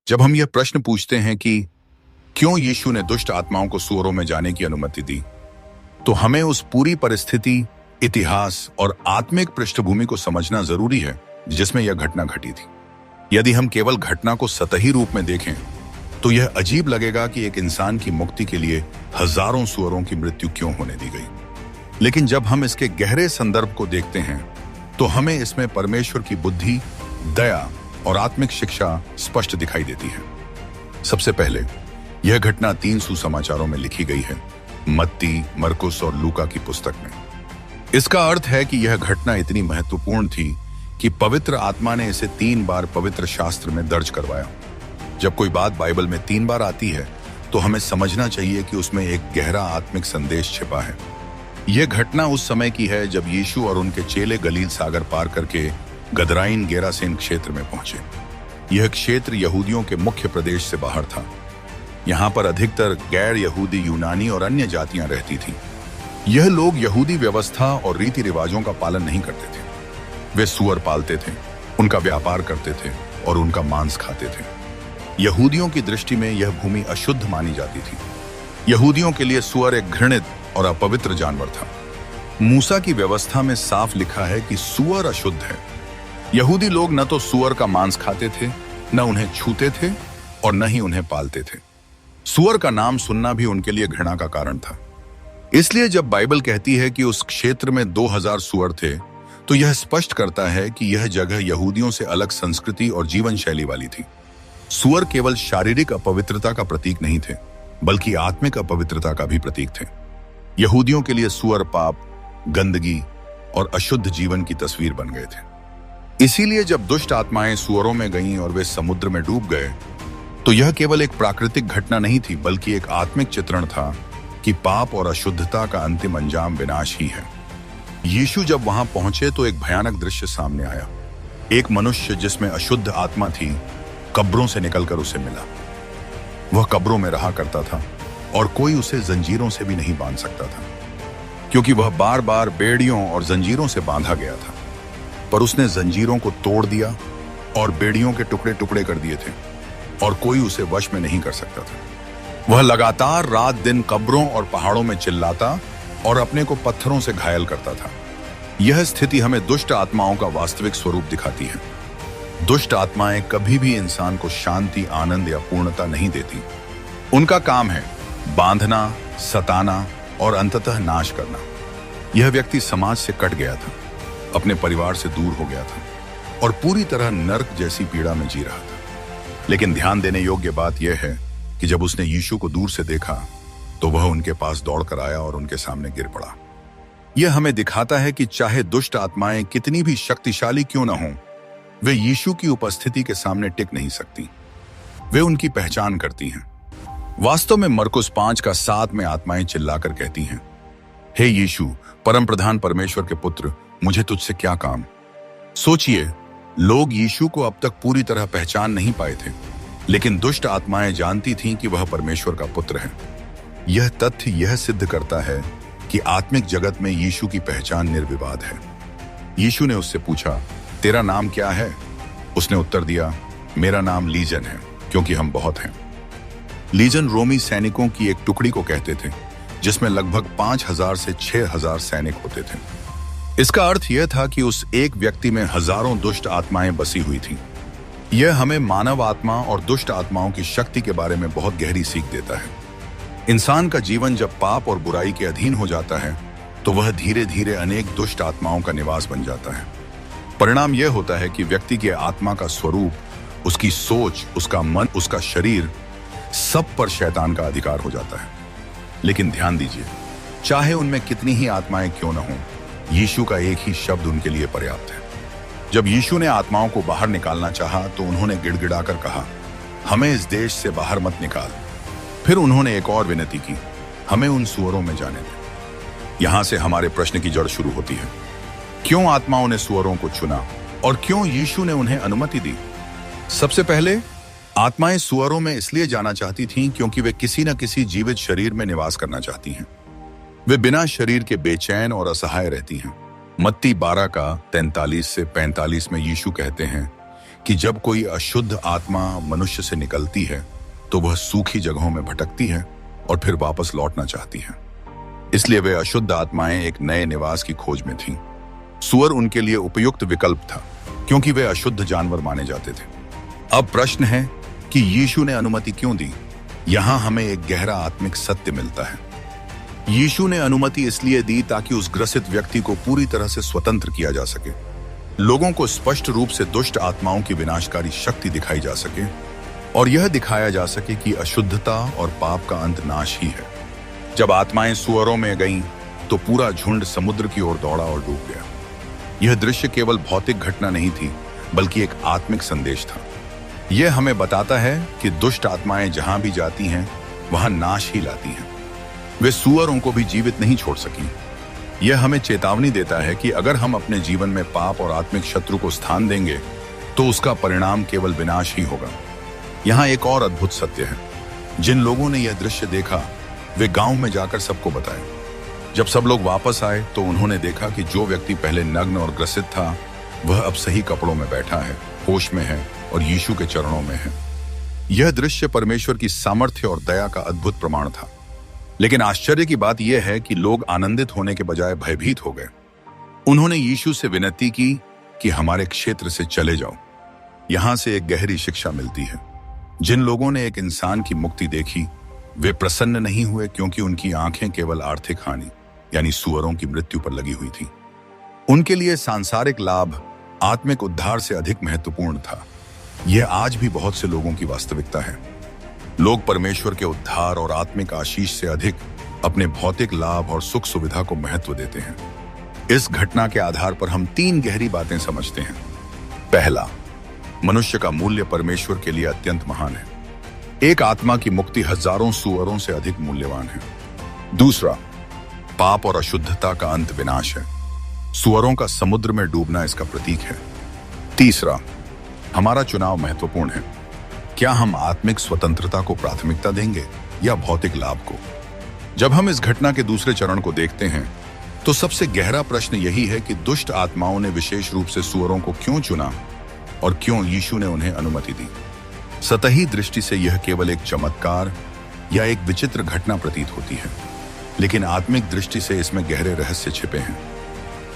जब हम यह प्रश्न पूछते हैं कि क्यों यीशु ने दुष्ट आत्माओं को सूअरों में जाने की अनुमति दी, तो हमें उस पूरी परिस्थिति, इतिहास और आत्मिक पृष्ठभूमि को समझना जरूरी है जिसमें यह घटना घटी थी। यदि हम केवल घटना को सतही रूप में देखें तो यह अजीब लगेगा कि एक इंसान की मुक्ति के लिए हजारों सूअरों की मृत्यु क्यों होने दी गई। लेकिन जब हम इसके गहरे संदर्भ को देखते हैं तो हमें इसमें परमेश्वर की बुद्धि, दया और आत्मिक शिक्षा स्पष्ट दिखाई देती है। सबसे पहले यह घटना 3 सुसमाचारों में लिखी गई है, मत्ती, मरकुस और लूका की पुस्तक में। इसका अर्थ है कि यह घटना इतनी महत्वपूर्ण थी कि पवित्र आत्मा ने इसे 3 बार पवित्र शास्त्र में दर्ज करवाया। जब कोई बात बाइबल में 3 बार आती है तो हमें समझना चाहिए कि उसमें एक गहरा आत्मिक संदेश छिपा है। यह घटना उस समय की है जब यीशु और उनके चेले गलील सागर पार करके गदराइन गेरासेन क्षेत्र में पहुंचे। यह क्षेत्र यहूदियों के मुख्य प्रदेश से बाहर था। यहाँ पर अधिकतर गैर यहूदी, यूनानी और अन्य जातियां रहती थीं। यह लोग यहूदी व्यवस्था और रीति रिवाजों का पालन नहीं करते थे। वे सूअर पालते थे, उनका व्यापार करते थे और उनका मांस खाते थे। यहूदियों की दृष्टि में यह भूमि अशुद्ध मानी जाती थी। यहूदियों के लिए सूअर एक घृणित और अपवित्र जानवर था। मूसा की व्यवस्था में साफ लिखा है कि सूअर अशुद्ध है। यहूदी लोग न तो सूअर का मांस खाते थे, न उन्हें छूते थे और न ही उन्हें पालते थे। सूअर का नाम सुनना भी उनके लिए घृणा का कारण था। इसलिए जब बाइबल कहती है कि उस क्षेत्र में 2000 सूअर थे, तो यह स्पष्ट करता है कि यह जगह यहूदियों से अलग संस्कृति और जीवन शैली वाली थी। सूअर केवल शारीरिक अपवित्रता का प्रतीक नहीं थे, बल्कि आत्मिक अपवित्रता का भी प्रतीक थे। यहूदियों के लिए सूअर पाप, गंदगी और अशुद्ध जीवन की तस्वीर बन गए थे। इसीलिए जब दुष्ट आत्माएं सूअरों में गईं और वे समुद्र में डूब गए, तो यह केवल एक प्राकृतिक घटना नहीं थी, बल्कि एक आत्मिक चित्रण था कि पाप और अशुद्धता का अंतिम अंजाम विनाश ही है। यीशु जब वहां पहुंचे तो एक भयानक दृश्य सामने आया। एक मनुष्य जिसमें अशुद्ध आत्मा थी कब्रों से निकलकर उसे मिला। वह कब्रों में रहा करता था और कोई उसे जंजीरों से भी नहीं बांध सकता था, क्योंकि वह बार बार बेड़ियों और जंजीरों से बांधा गया था। पर उसने जंजीरों को तोड़ दिया और बेड़ियों के टुकड़े टुकड़े कर दिए थे और कोई उसे वश में नहीं कर सकता था। वह लगातार रात दिन कब्रों और पहाड़ों में चिल्लाता और अपने को पत्थरों से घायल करता था। यह स्थिति हमें दुष्ट आत्माओं का वास्तविक स्वरूप दिखाती है। दुष्ट आत्माएं कभी भी इंसान को शांति, आनंद या पूर्णता नहीं देती। उनका काम है बांधना, सताना और अंततः नाश करना। यह व्यक्ति समाज से कट गया था, अपने परिवार से दूर हो गया था और पूरी तरह नर्क जैसी पीड़ा में जी रहा था। लेकिन ध्यान देने योग्य बात यह है कि जब उसने यीशु को दूर से देखा तो वह उनके पास दौड़कर आया और उनके सामने गिर पड़ा। यह हमें दिखाता है कि चाहे दुष्ट आत्माएं कितनी भी शक्तिशाली क्यों न हों, वे यीशु की उपस्थिति के सामने टिक नहीं सकती। वे उनकी पहचान करती हैं। वास्तव में मरकुस 5:7 में आत्माएं चिल्लाकर कहती हैं, हे यीशु, परम प्रधान परमेश्वर के पुत्र, मुझे तुझसे क्या काम। सोचिए, लोग यीशु को अब तक पूरी तरह पहचान नहीं पाए थे, लेकिन दुष्ट आत्माएं जानती थीं कि वह परमेश्वर का पुत्र है। यह तथ्य यह सिद्ध करता है कि आत्मिक जगत में यीशु की पहचान निर्विवाद है। यीशु ने उससे पूछा, तेरा नाम क्या है? उसने उत्तर दिया, मेरा नाम लीजन है, क्योंकि हम बहुत हैं। लीजन रोमी सैनिकों की एक टुकड़ी को कहते थे, जिसमें लगभग 5000 से 6000 सैनिक होते थे। इसका अर्थ यह था कि उस एक व्यक्ति में हजारों दुष्ट आत्माएं बसी हुई थीं। यह हमें मानव आत्मा और दुष्ट आत्माओं की शक्ति के बारे में बहुत गहरी सीख देता है। इंसान का जीवन जब पाप और बुराई के अधीन हो जाता है तो वह धीरे धीरे अनेक दुष्ट आत्माओं का निवास बन जाता है। परिणाम यह होता है कि व्यक्ति की आत्मा का स्वरूप, उसकी सोच, उसका मन, उसका शरीर, सब पर शैतान का अधिकार हो जाता है। लेकिन ध्यान दीजिए, चाहे उनमें कितनी ही आत्माएं क्यों न हों, यीशु का एक ही शब्द उनके लिए पर्याप्त है। जब यीशु ने आत्माओं को बाहर निकालना चाहा तो उन्होंने गिड़गिड़ाकर कहा, हमें इस देश से बाहर मत निकाल। फिर उन्होंने एक और विनती की, हमें उन सूअरों में जाने दे। यहां से हमारे प्रश्न की जड़ शुरू होती है। क्यों आत्माओं ने सूअरों को चुना और क्यों यीशु ने उन्हें अनुमति दी? सबसे पहले, आत्माएं सूअरों में इसलिए जाना चाहती थीं क्योंकि वे किसी न किसी जीवित शरीर में निवास करना चाहती हैं। वे बिना शरीर के बेचैन और असहाय रहती हैं। मत्ती 12:43 से 45 में यीशु कहते हैं कि जब कोई अशुद्ध आत्मा मनुष्य से निकलती है तो वह सूखी जगहों में भटकती है और फिर वापस लौटना चाहती है। इसलिए वे अशुद्ध आत्माएं एक नए निवास की खोज में थीं। सूअर उनके लिए उपयुक्त विकल्प था क्योंकि वे अशुद्ध जानवर माने जाते थे। अब प्रश्न है कि यीशु ने अनुमति क्यों दी? यहां हमें एक गहरा आत्मिक सत्य मिलता है। यीशु ने अनुमति इसलिए दी ताकि उस ग्रसित व्यक्ति को पूरी तरह से स्वतंत्र किया जा सके, लोगों को स्पष्ट रूप से दुष्ट आत्माओं की विनाशकारी शक्ति दिखाई जा सके और यह दिखाया जा सके कि अशुद्धता और पाप का अंत नाश ही है। जब आत्माएं सुअरों में गईं, तो पूरा झुंड समुद्र की ओर दौड़ा और डूब गया। यह दृश्य केवल भौतिक घटना नहीं थी, बल्कि एक आत्मिक संदेश था। यह हमें बताता है कि दुष्ट आत्माएं जहां भी जाती हैं, वहां नाश ही लाती हैं। वे सुअरों को भी जीवित नहीं छोड़ सकी। यह हमें चेतावनी देता है कि अगर हम अपने जीवन में पाप और आत्मिक शत्रु को स्थान देंगे, तो उसका परिणाम केवल विनाश ही होगा। यहाँ एक और अद्भुत सत्य है। जिन लोगों ने यह दृश्य देखा, वे गांव में जाकर सबको बताए। जब सब लोग वापस आए, तो उन्होंने देखा कि जो व्यक्ति पहले नग्न और ग्रसित था, वह अब सही कपड़ों में बैठा है, होश में है और यीशु के चरणों में है। यह दृश्य परमेश्वर की सामर्थ्य और दया का अद्भुत प्रमाण था। लेकिन आश्चर्य की बात यह है कि लोग आनंदित होने के बजाय भयभीत हो गए। उन्होंने यीशु से विनती की कि हमारे क्षेत्र से चले जाओ। यहां से एक गहरी शिक्षा मिलती है। जिन लोगों ने एक इंसान की मुक्ति देखी, वे प्रसन्न नहीं हुए क्योंकि उनकी आंखें केवल आर्थिक हानि यानी सुअरों की मृत्यु पर लगी हुई थी। उनके लिए सांसारिक लाभ आत्मिक उद्धार से अधिक महत्वपूर्ण था। यह आज भी बहुत से लोगों की वास्तविकता है। लोग परमेश्वर के उद्धार और आत्मिक आशीष से अधिक अपने भौतिक लाभ और सुख सुविधा को महत्व देते हैं। इस घटना के आधार पर हम 3 गहरी बातें समझते हैं। पहला, मनुष्य का मूल्य परमेश्वर के लिए अत्यंत महान है। एक आत्मा की मुक्ति हजारों सुअरों से अधिक मूल्यवान है। दूसरा, पाप और अशुद्धता का अंत विनाश है। सुअरों का समुद्र में डूबना इसका प्रतीक है। तीसरा, हमारा चुनाव महत्वपूर्ण है। क्या हम आत्मिक स्वतंत्रता को प्राथमिकता देंगे या भौतिक लाभ को? जब हम इस घटना के दूसरे चरण को देखते हैं, तो सबसे गहरा प्रश्न यही है कि दुष्ट आत्माओं ने विशेष रूप से सुअरों को क्यों चुना और क्यों यीशु ने उन्हें अनुमति दी। सतही दृष्टि से यह केवल एक चमत्कार या एक विचित्र घटना प्रतीत होती है, लेकिन आत्मिक दृष्टि से इसमें गहरे रहस्य छिपे हैं।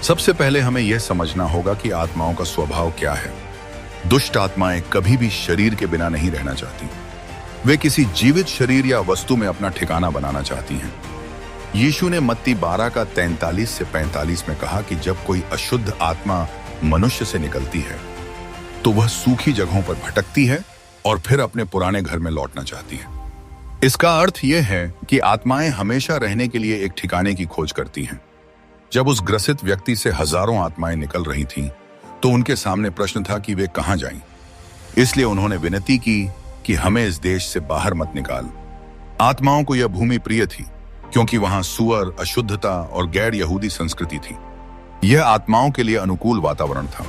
सबसे पहले हमें यह समझना होगा कि आत्माओं का स्वभाव क्या है। दुष्ट आत्माएं कभी भी शरीर के बिना नहीं रहना चाहती। वे किसी जीवित शरीर या वस्तु में अपना ठिकाना बनाना चाहती हैं। यीशु ने मत्ती 12 का 43 से 45 में कहा कि जब कोई अशुद्ध आत्मा मनुष्य से निकलती है, तो वह सूखी जगहों पर भटकती है और फिर अपने पुराने घर में लौटना चाहती है। इसका अर्थ यह है कि आत्माएं हमेशा रहने के लिए एक ठिकाने की खोज करती हैं। जब उस ग्रसित व्यक्ति से हजारों आत्माएं निकल रही थीं, तो उनके सामने प्रश्न था कि वे कहां जाएं। इसलिए उन्होंने विनती की कि हमें इस देश से बाहर मत निकाल। आत्माओं को यह भूमि प्रिय थी क्योंकि वहां सुअर, अशुद्धता और गैर यहूदी संस्कृति थी। यह आत्माओं के लिए अनुकूल वातावरण था।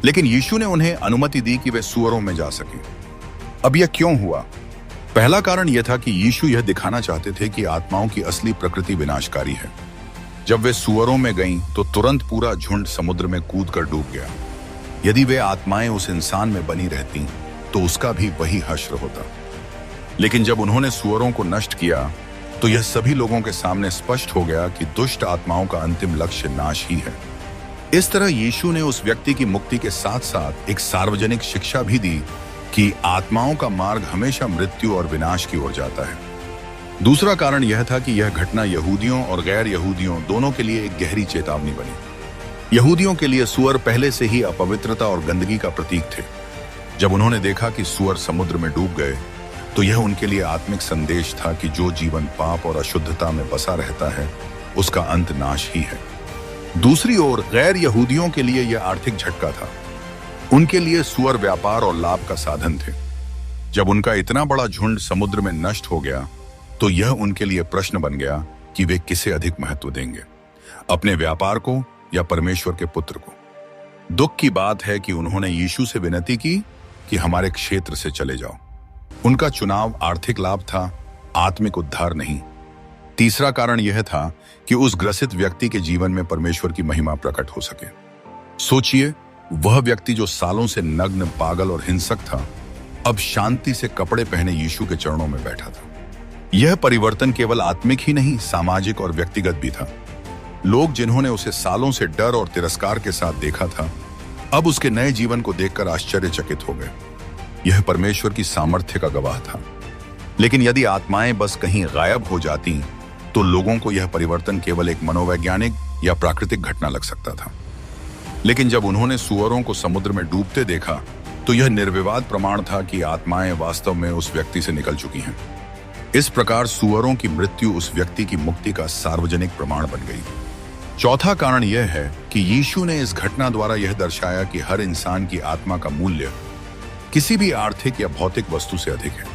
लेकिन यीशु ने उन्हें अनुमति दी कि वे सुअरों में जा सकें। अब यह क्यों हुआ? पहला कारण यह था कि यीशु यह दिखाना चाहते थे कि आत्माओं की असली प्रकृति विनाशकारी है। जब वे सुअरों में गईं, तो तुरंत पूरा झुंड समुद्र में कूदकर डूब गया। यदि वे आत्माएं उस इंसान में बनी रहती, तो उसका भी वही हश्र होता। लेकिन जब उन्होंने सुअरों को नष्ट किया, तो यह सभी लोगों के सामने स्पष्ट हो गया कि दुष्ट आत्माओं का अंतिम लक्ष्य नाश ही है। इस तरह यीशु ने उस व्यक्ति की मुक्ति के साथ साथ एक सार्वजनिक शिक्षा भी दी कि आत्माओं का मार्ग हमेशा मृत्यु और विनाश की ओर जाता है। दूसरा कारण यह था कि यह घटना यहूदियों और गैर यहूदियों दोनों के लिए एक गहरी चेतावनी बनी। यहूदियों के लिए सुअर पहले से ही अपवित्रता और गंदगी का प्रतीक थे। जब उन्होंने देखा कि सुअर समुद्र में डूब गए, तो यह उनके लिए आत्मिक संदेश था कि जो जीवन पाप और अशुद्धता में बसा रहता है, उसका अंत नाश ही है। दूसरी ओर गैर यहूदियों के लिए यह आर्थिक झटका था। उनके लिए सुअर व्यापार और लाभ का साधन थे। जब उनका इतना बड़ा झुंड समुद्र में नष्ट हो गया, तो यह उनके लिए प्रश्न बन गया कि वे किसे अधिक महत्व देंगे, अपने व्यापार को या परमेश्वर के पुत्र को। दुख की बात है कि उन्होंने यीशु से विनती की कि हमारे क्षेत्र से चले जाओ। उनका चुनाव आर्थिक लाभ था, आत्मिक उद्धार नहीं। तीसरा कारण यह था कि उस ग्रसित व्यक्ति के जीवन में परमेश्वर की महिमा प्रकट हो सके। सोचिए, वह व्यक्ति जो सालों से नग्न, पागल और हिंसक था, अब शांति से कपड़े पहने यीशु के चरणों में बैठा था। यह परिवर्तन केवल आत्मिक ही नहीं, सामाजिक और व्यक्तिगत भी था। लोग जिन्होंने उसे सालों से डर और तिरस्कार के साथ देखा था, अब उसके नए जीवन को देखकर आश्चर्यचकित हो गए। यह परमेश्वर की सामर्थ्य का गवाह था। लेकिन यदि आत्माएं बस कहीं गायब हो जाती तो लोगों को यह परिवर्तन केवल एक मनोवैज्ञानिक या प्राकृतिक घटना लग सकता था। लेकिन जब उन्होंने सूअरों को समुद्र में डूबते देखा तो यह निर्विवाद प्रमाण था कि आत्माएं वास्तव में उस व्यक्ति से निकल चुकी हैं। इस प्रकार सूअरों की मृत्यु उस व्यक्ति की मुक्ति का सार्वजनिक प्रमाण बन गई। चौथा कारण यह है कि यीशु ने इस घटना द्वारा यह दर्शाया कि हर इंसान की आत्मा का मूल्य किसी भी आर्थिक या भौतिक वस्तु से अधिक है।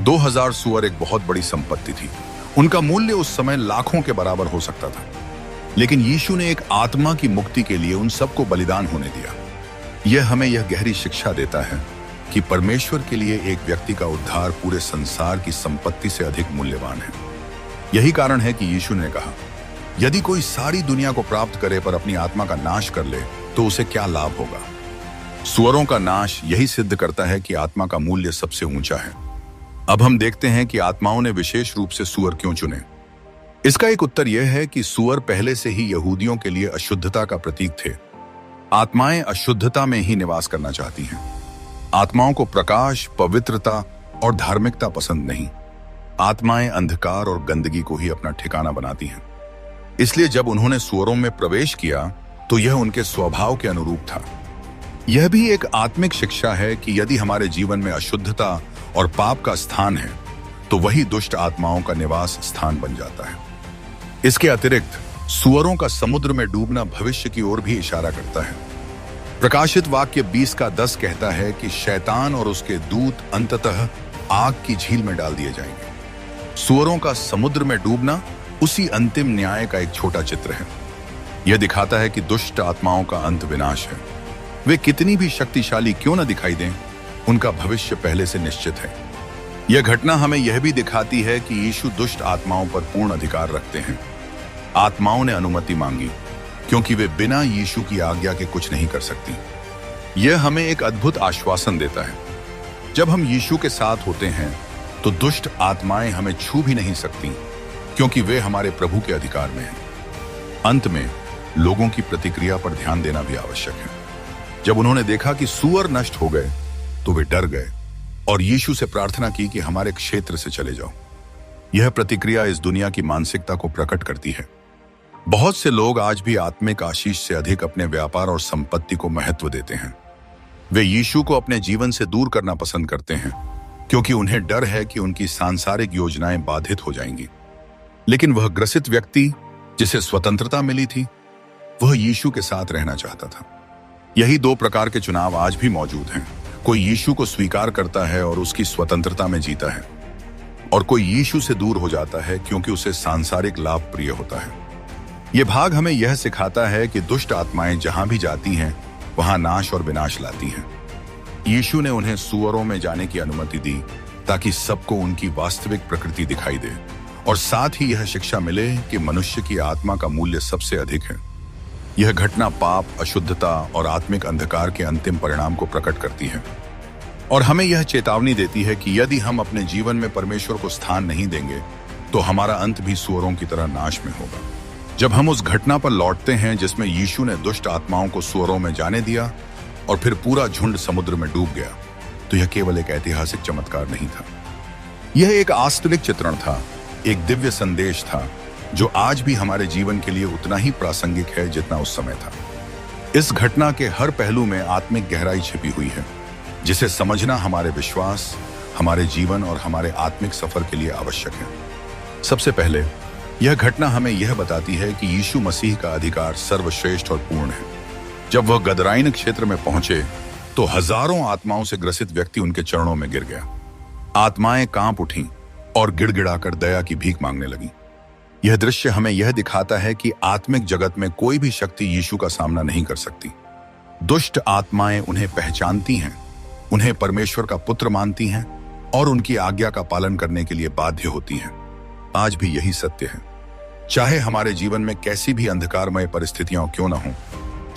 2000 सूअर एक बहुत बड़ी संपत्ति थी। उनका मूल्य उस समय लाखों के बराबर हो सकता था। लेकिन यीशु ने एक आत्मा की मुक्ति के लिए उन सबको बलिदान होने दिया। यह हमें यह गहरी शिक्षा देता है कि परमेश्वर के लिए एक व्यक्ति का उद्धार पूरे संसार की संपत्ति से अधिक मूल्यवान है। यही कारण है कि यीशु ने कहा, यदि कोई सारी दुनिया को प्राप्त करे पर अपनी आत्मा का नाश कर ले तो उसे क्या लाभ होगा। सूअरों का नाश यही सिद्ध करता है कि आत्मा का मूल्य सबसे ऊंचा है। अब हम देखते हैं कि आत्माओं ने विशेष रूप से सूअर क्यों चुने। इसका एक उत्तर यह है कि सूअर पहले से ही यहूदियों के लिए अशुद्धता का प्रतीक थे। आत्माएं अशुद्धता में ही निवास करना चाहती हैं। आत्माओं को प्रकाश, पवित्रता और धार्मिकता पसंद नहीं। आत्माएं अंधकार और गंदगी को ही अपना ठिकाना बनाती हैं। इसलिए जब उन्होंने सूअरों में प्रवेश किया तो यह उनके स्वभाव के अनुरूप था। यह भी एक आत्मिक शिक्षा है कि यदि हमारे जीवन में अशुद्धता और पाप का स्थान है तो वही दुष्ट आत्माओं का निवास स्थान बन जाता है। इसके अतिरिक्त सूअरों का समुद्र में डूबना भविष्य की ओर भी इशारा करता है। प्रकाशित वाक्य 20:10 कहता है कि शैतान और उसके दूत अंततः आग की झील में डाल दिए जाएंगे। सूअरों का समुद्र में डूबना उसी अंतिम न्याय का एक छोटा चित्र है। यह दिखाता है कि दुष्ट आत्माओं का अंत विनाश है। वे कितनी भी शक्तिशाली क्यों न दिखाई दें, उनका भविष्य पहले से निश्चित है। यह घटना हमें यह भी दिखाती है कि यीशु दुष्ट आत्माओं पर पूर्ण अधिकार रखते हैं। आत्माओं ने अनुमति मांगी क्योंकि वे बिना यीशु की आज्ञा के कुछ नहीं कर सकती। यह हमें एक अद्भुत आश्वासन देता है। जब हम यीशु के साथ होते हैं तो दुष्ट आत्माएं हमें छू भी नहीं सकती क्योंकि वे हमारे प्रभु के अधिकार में हैं। अंत में लोगों की प्रतिक्रिया पर ध्यान देना भी आवश्यक है। जब उन्होंने देखा कि सूअर नष्ट हो गए तो वे डर गए और यीशु से प्रार्थना की कि हमारे क्षेत्र से चले जाओ। यह प्रतिक्रिया इस दुनिया की मानसिकता को प्रकट करती है। बहुत से लोग आज भी आत्मिक आशीष से अधिक अपने व्यापार और संपत्ति को महत्व देते हैं। वे यीशु को अपने जीवन से दूर करना पसंद करते हैं क्योंकि उन्हें डर है कि उनकी सांसारिक योजनाएं बाधित हो जाएंगी। लेकिन वह ग्रसित व्यक्ति जिसे स्वतंत्रता मिली थी, वह यीशु के साथ रहना चाहता था। यही दो प्रकार के चुनाव आज भी मौजूद हैं। कोई यीशु को स्वीकार करता है और उसकी स्वतंत्रता में जीता है, और कोई यीशु से दूर हो जाता है क्योंकि उसे सांसारिक लाभ प्रिय होता है। यह भाग हमें यह सिखाता है कि दुष्ट आत्माएं जहां भी जाती हैं वहां नाश और विनाश लाती हैं। यीशु ने उन्हें सूअरों में जाने की अनुमति दी ताकि सबको उनकी वास्तविक प्रकृति दिखाई दे, और साथ ही यह शिक्षा मिले कि मनुष्य की आत्मा का मूल्य सबसे अधिक है। यह घटना पाप, अशुद्धता और आत्मिक अंधकार के अंतिम परिणाम को प्रकट करती है और हमें यह चेतावनी देती है कि यदि हम अपने जीवन में परमेश्वर को स्थान नहीं देंगे तो हमारा अंत भी सूअरों की तरह नाश में होगा। जब हम उस घटना पर लौटते हैं जिसमें यीशु ने दुष्ट आत्माओं को सूअरों में जाने दिया और फिर पूरा झुंड समुद्र में डूब गया, तो यह केवल एक ऐतिहासिक चमत्कार नहीं था। यह एक वास्तविक चित्रण था, एक दिव्य संदेश था जो आज भी हमारे जीवन के लिए उतना ही प्रासंगिक है जितना उस समय था। इस घटना के हर पहलू में आत्मिक गहराई छिपी हुई है जिसे समझना हमारे विश्वास, हमारे जीवन और हमारे आत्मिक सफर के लिए आवश्यक है। सबसे पहले यह घटना हमें यह बताती है कि यीशु मसीह का अधिकार सर्वश्रेष्ठ और पूर्ण है। जब वह गदराइन क्षेत्र में पहुंचे तो हजारों आत्माओं से ग्रसित व्यक्ति उनके चरणों में गिर गया। आत्माएं कांप उठीं और गिड़गिड़ाकर दया की भीख मांगने लगीं। यह दृश्य हमें यह दिखाता है कि आत्मिक जगत में कोई भी शक्ति यीशु का सामना नहीं कर सकती। दुष्ट आत्माएं उन्हें पहचानती हैं, उन्हें परमेश्वर का पुत्र मानती हैं और उनकी आज्ञा का पालन करने के लिए बाध्य होती हैं। आज भी यही सत्य है। चाहे हमारे जीवन में कैसी भी अंधकारमय परिस्थितियां क्यों न हों,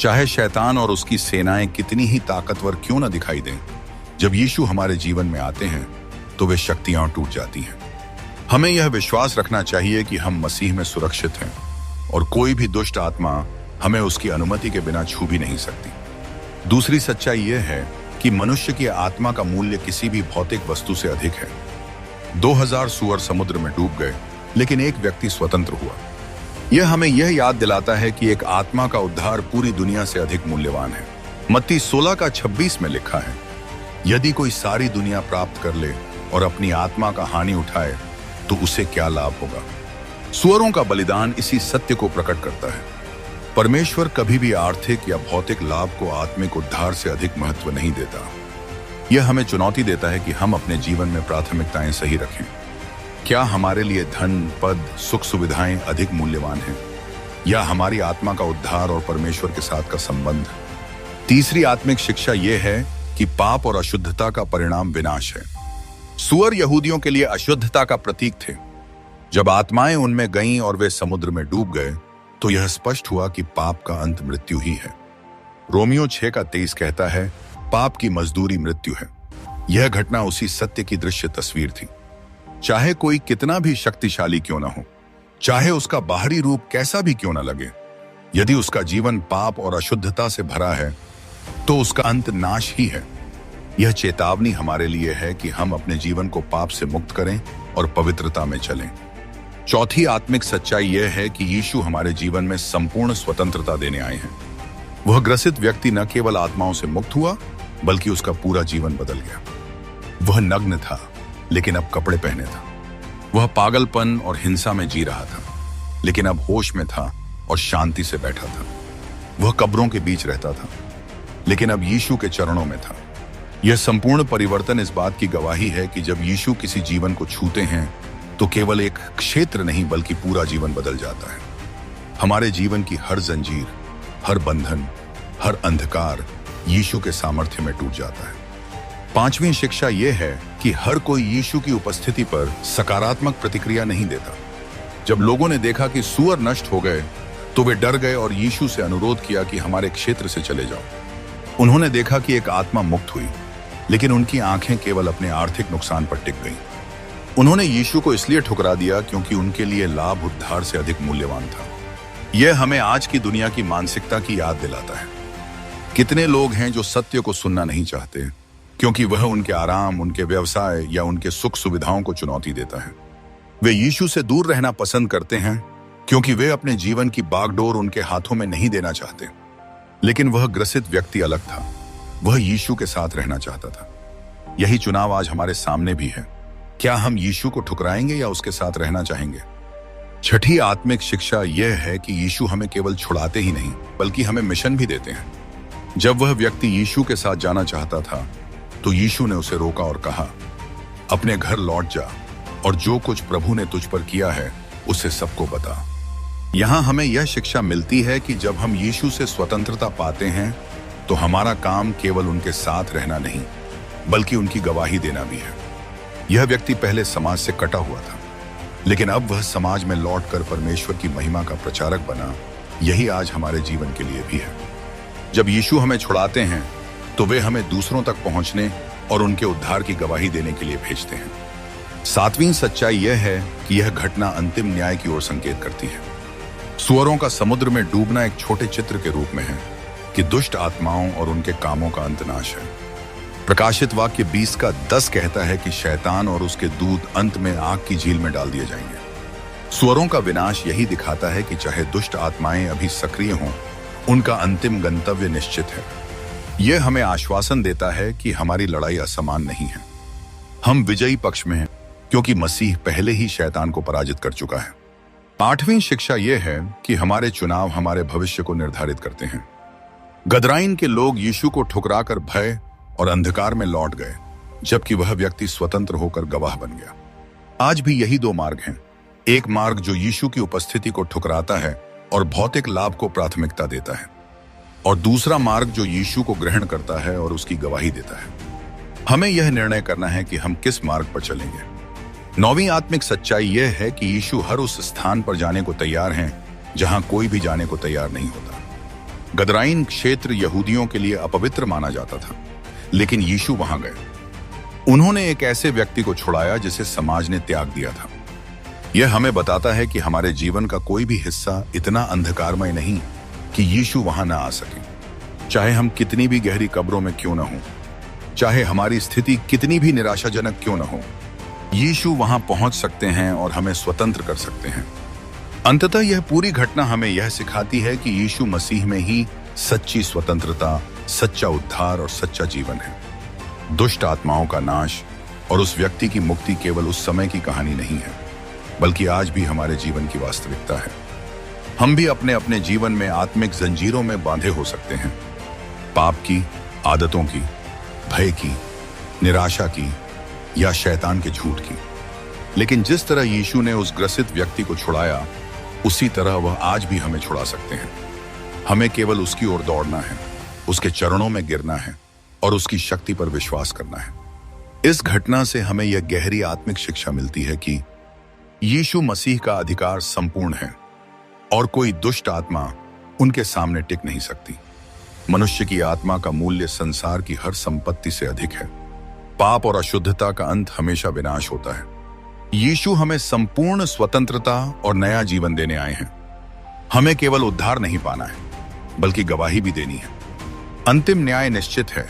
चाहे शैतान और उसकी सेनाएं कितनी ही ताकतवर क्यों न दिखाई दें, जब यीशु हमारे जीवन में आते हैं तो वे शक्तियां टूट जाती हैं। हमें यह विश्वास रखना चाहिए कि हम मसीह में सुरक्षित हैं और कोई भी दुष्ट आत्मा हमें उसकी अनुमति के बिना छू भी नहीं सकती। दूसरी सच्चाई यह है कि मनुष्य की आत्मा का मूल्य किसी भी भौतिक वस्तु से अधिक है। 2000 सूअर समुद्र में डूब गए, लेकिन एक व्यक्ति स्वतंत्र हुआ। यह हमें यह याद दिलाता है कि एक आत्मा का उद्धार पूरी दुनिया से अधिक मूल्यवान है। मत्ती 16:26 में लिखा है, यदि कोई सारी दुनिया प्राप्त कर ले और अपनी आत्मा का हानि उठाए तो उसे क्या लाभ होगा। सूअरों का बलिदान इसी सत्य को प्रकट करता है। परमेश्वर कभी भी आर्थिक या भौतिक लाभ को आत्मिक उद्धार से अधिक महत्व नहीं देता। यह हमें चुनौती देता है कि हम अपने जीवन में प्राथमिकताएं सही रखें। क्या हमारे लिए धन, पद, सुख सुविधाएं अधिक मूल्यवान हैं, या हमारी आत्मा का उद्धार और परमेश्वर के साथ का संबंध। तीसरी आत्मिक शिक्षा यह है कि पाप और अशुद्धता का परिणाम विनाश है। सूअर यहूदियों के लिए अशुद्धता का प्रतीक थे। जब आत्माएं उनमें गईं और वे समुद्र में डूब गए तो यह स्पष्ट हुआ कि पाप का अंत मृत्यु ही है। रोमियो 6:23 कहता है, पाप की मजदूरी मृत्यु है। यह घटना उसी सत्य की दृश्य तस्वीर थी। चाहे कोई कितना भी शक्तिशाली क्यों ना हो, चाहे उसका बाहरी रूप कैसा भी क्यों ना लगे, यदि उसका जीवन पाप और अशुद्धता से भरा है तो उसका अंत नाश ही है। यह चेतावनी हमारे लिए है कि हम अपने जीवन को पाप से मुक्त करें और पवित्रता में चलें। चौथी आत्मिक सच्चाई यह है कि यीशु हमारे जीवन में संपूर्ण स्वतंत्रता देने आए हैं। वह ग्रसित व्यक्ति न केवल आत्माओं से मुक्त हुआ, बल्कि उसका पूरा जीवन बदल गया। वह नग्न था, लेकिन अब कपड़े पहने था। वह पागलपन और हिंसा में जी रहा था, लेकिन अब होश में था और शांति से बैठा था। वह कब्रों के बीच रहता था, लेकिन अब यीशु के चरणों में था। यह संपूर्ण परिवर्तन इस बात की गवाही है कि जब यीशु किसी जीवन को छूते हैं तो केवल एक क्षेत्र नहीं, बल्कि पूरा जीवन बदल जाता है। हमारे जीवन की हर जंजीर, हर बंधन, हर अंधकार यीशु के सामर्थ्य में टूट जाता है। पांचवी शिक्षा यह है कि हर कोई यीशु की उपस्थिति पर सकारात्मक प्रतिक्रिया नहीं देता। जब लोगों ने देखा कि सूअर नष्ट हो गए तो वे डर गए और यीशु से अनुरोध किया कि हमारे क्षेत्र से चले जाओ। उन्होंने देखा कि एक आत्मा मुक्त हुई, लेकिन उनकी आंखें केवल अपने आर्थिक नुकसान पर टिक गईं। उन्होंने यीशु को इसलिए ठुकरा दिया क्योंकि उनके लिए लाभ उद्धार से अधिक मूल्यवान था। यह हमें आज की दुनिया की मानसिकता की याद दिलाता है। कितने लोग हैं जो सत्य को सुनना नहीं चाहते क्योंकि वह उनके आराम, उनके व्यवसाय या उनके सुख सुविधाओं को चुनौती देता है। वे यीशु से दूर रहना पसंद करते हैं क्योंकि वे अपने जीवन की बागडोर उनके हाथों में नहीं देना चाहते। लेकिन वह ग्रसित व्यक्ति अलग था। वह यीशु के साथ रहना चाहता था। यही चुनाव आज हमारे सामने भी है। क्या हम यीशु को ठुकराएंगे या उसके साथ रहना चाहेंगे? छठी आत्मिक शिक्षा यह है कि यीशु हमें केवल छुड़ाते ही नहीं, बल्कि हमें मिशन भी देते हैं। जब वह व्यक्ति यीशु के साथ जाना चाहता था तो यीशु ने उसे रोका और कहा, अपने घर लौट जा और जो कुछ प्रभु ने तुझ पर किया है उसे सबको बता। यहां हमें यह शिक्षा मिलती है कि जब हम यीशु से स्वतंत्रता पाते हैं तो हमारा काम केवल उनके साथ रहना नहीं, बल्कि उनकी गवाही देना भी है। यह व्यक्ति पहले समाज से कटा हुआ था, लेकिन अब वह समाज में लौटकर परमेश्वर की महिमा का प्रचारक बना। यही आज हमारे जीवन के लिए भी है। जब यीशु हमें छुड़ाते हैं तो वे हमें दूसरों तक पहुंचने और उनके उद्धार की गवाही देने के लिए भेजते हैं। सातवीं सच्चाई यह है कि यह घटना अंतिम न्याय की ओर संकेत करती है। सूअरों का समुद्र में डूबना एक छोटे चित्र के रूप में है कि दुष्ट आत्माओं और उनके कामों का अंत नाश है। प्रकाशित वाक्य 20:10 कहता है कि शैतान और उसके दूत अंत में आग की झील में डाल दिए जाएंगे। सूअरों का विनाश यही दिखाता है कि चाहे दुष्ट आत्माएं अभी सक्रिय हों, उनका अंतिम गंतव्य निश्चित है। यह हमें आश्वासन देता है कि हमारी लड़ाई असमान नहीं है। हम विजयी पक्ष में हैं क्योंकि मसीह पहले ही शैतान को पराजित कर चुका है। आठवीं शिक्षा यह है कि हमारे चुनाव हमारे भविष्य को निर्धारित करते हैं। गदराइन के लोग यीशु को ठुकराकर भय और अंधकार में लौट गए, जबकि वह व्यक्ति स्वतंत्र होकर गवाह बन गया। आज भी यही दो मार्ग हैं। एक मार्ग जो यीशु की उपस्थिति को ठुकराता है और भौतिक लाभ को प्राथमिकता देता है, और दूसरा मार्ग जो यीशु को ग्रहण करता है और उसकी गवाही देता है। हमें यह निर्णय करना है कि हम किस मार्ग पर चलेंगे। नौवीं आत्मिक सच्चाई यह है कि यीशु हर उस स्थान पर जाने को तैयार हैं जहां कोई भी जाने को तैयार नहीं होता। गदराइन क्षेत्र यहूदियों के लिए अपवित्र माना जाता था, लेकिन यीशु वहां गए। उन्होंने एक ऐसे व्यक्ति को छुड़ाया जिसे समाज ने त्याग दिया था। यह हमें बताता है कि हमारे जीवन का कोई भी हिस्सा इतना अंधकारमय नहीं कि यीशु वहां ना आ सके। चाहे हम कितनी भी गहरी कब्रों में क्यों न हो, चाहे हमारी स्थिति कितनी भी निराशाजनक क्यों न हो, यीशु वहां पहुंच सकते हैं और हमें स्वतंत्र कर सकते हैं। अंततः यह पूरी घटना हमें यह सिखाती है कि यीशु मसीह में ही सच्ची स्वतंत्रता, सच्चा उद्धार और सच्चा जीवन है। दुष्ट आत्माओं का नाश और उस व्यक्ति की मुक्ति केवल उस समय की कहानी नहीं है, बल्कि आज भी हमारे जीवन की वास्तविकता है। हम भी अपने अपने जीवन में आत्मिक जंजीरों में बांधे हो सकते हैं, पाप की, आदतों की, भय की, निराशा की या शैतान के झूठ की। लेकिन जिस तरह यीशु ने उस ग्रसित व्यक्ति को छुड़ाया, उसी तरह वह आज भी हमें छुड़ा सकते हैं। हमें केवल उसकी ओर दौड़ना है, उसके चरणों में गिरना है और उसकी शक्ति पर विश्वास करना है। इस घटना से हमें यह गहरी आत्मिक शिक्षा मिलती है कि यीशु मसीह का अधिकार संपूर्ण है और कोई दुष्ट आत्मा उनके सामने टिक नहीं सकती। मनुष्य की आत्मा का मूल्य संसार की हर संपत्ति से अधिक है। पाप और अशुद्धता का अंत हमेशा विनाश होता है। यीशु हमें संपूर्ण स्वतंत्रता और नया जीवन देने आए हैं। हमें केवल उद्धार नहीं पाना है, बल्कि गवाही भी देनी है। अंतिम न्याय निश्चित है।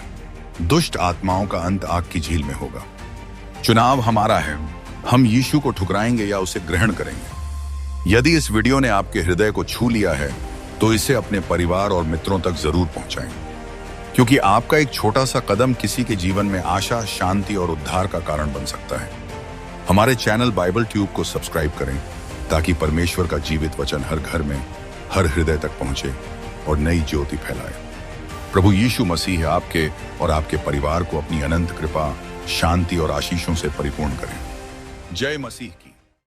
दुष्ट आत्माओं का अंत आग की झील में होगा। चुनाव हमारा है, हम यीशु को ठुकराएंगे या उसे ग्रहण करेंगे। यदि इस वीडियो ने आपके हृदय को छू लिया है, तो इसे अपने परिवार और मित्रों तक जरूर पहुंचाएं, क्योंकि आपका एक छोटा सा कदम किसी के जीवन में आशा, शांति और उद्धार का कारण बन सकता है। हमारे चैनल बाइबल ट्यूब को सब्सक्राइब करें, ताकि परमेश्वर का जीवित वचन हर घर में, हर हृदय तक पहुंचे और नई ज्योति फैलाए। प्रभु यीशु मसीह आपके और आपके परिवार को अपनी अनंत कृपा, शांति और आशीषों से परिपूर्ण करें। जय मसीह।